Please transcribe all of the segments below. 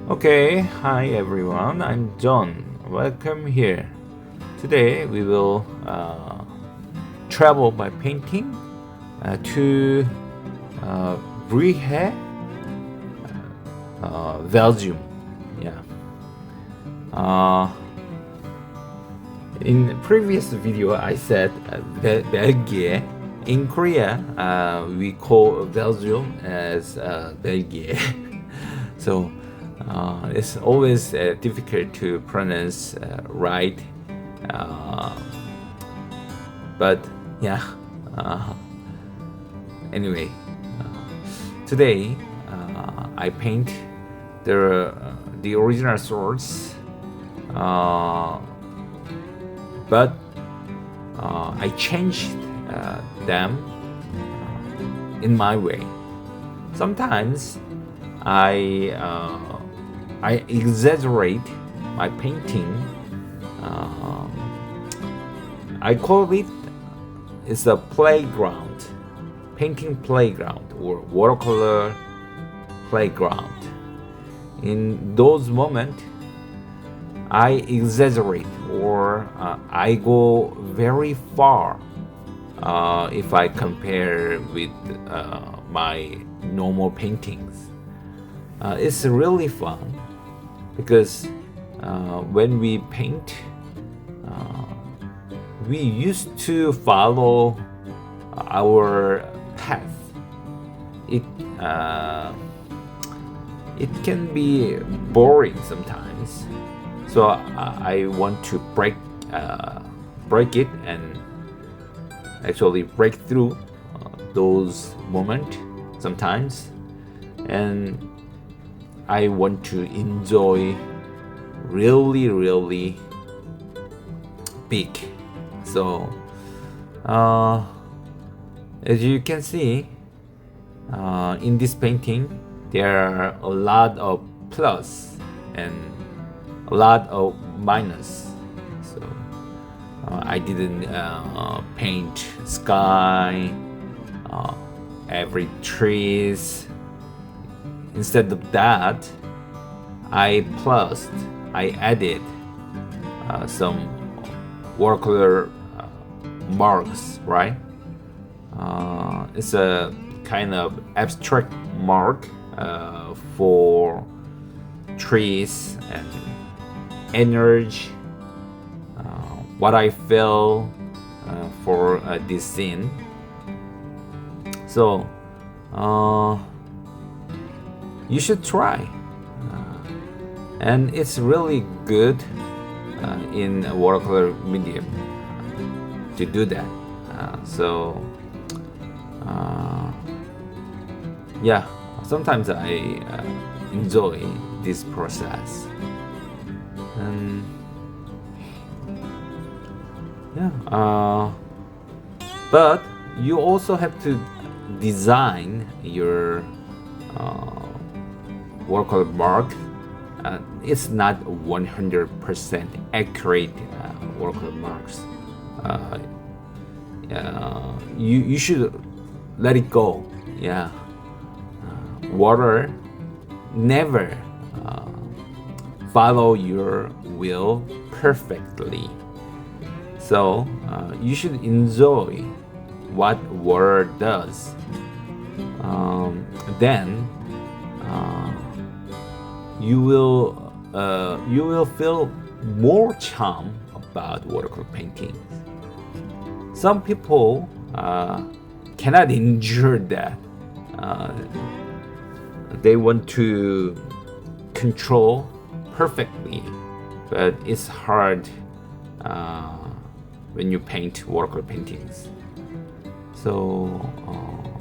Okay, hi everyone, I'm John. Welcome here. Today we will travel by painting to Bruges, Belgium. Yeah. In previous video, I said Belgium. In Korea, we call Belgium as Belgium. So it's always difficult to pronounce right. But yeah. Anyway, today I paint the original source, but I changed them in my way. Sometimes I exaggerate my painting. I call it's a playground, painting playground or watercolor playground. In those moments, I exaggerate or I go very far if I compare with my normal paintings. It's really fun because when we paint, we used to follow our path. It can be boring sometimes, so I want to break it and actually break through those moments sometimes, and I want to enjoy really big. So as you can see in this painting, there are a lot of plus and a lot of minus. So I didn't paint sky, every trees. Instead of that, I added some watercolor marks, right? It's a kind of abstract mark for trees and energy, what I feel for this scene. So you should try, and it's really good in a watercolor medium to do that. Yeah, sometimes I enjoy this process, and yeah, but you also have to design your watercolor mark. It's not 100% accurate watercolor marks. You should let it go. Yeah, water never follow your will perfectly. So you should enjoy what water does. Then you will feel more charm about watercolor painting. Some people cannot endure that. They want to control perfectly, but it's hard when you paint watercolor paintings. So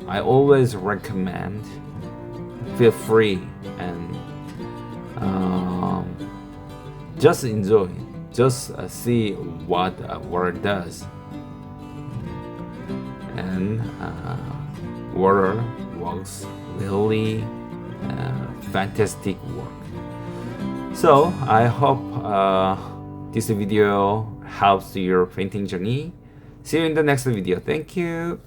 I always recommend feel free and just enjoy, just see what water does, and water works really fantastic work. So I hope this video helps your painting journey. See you in the next video. Thank you.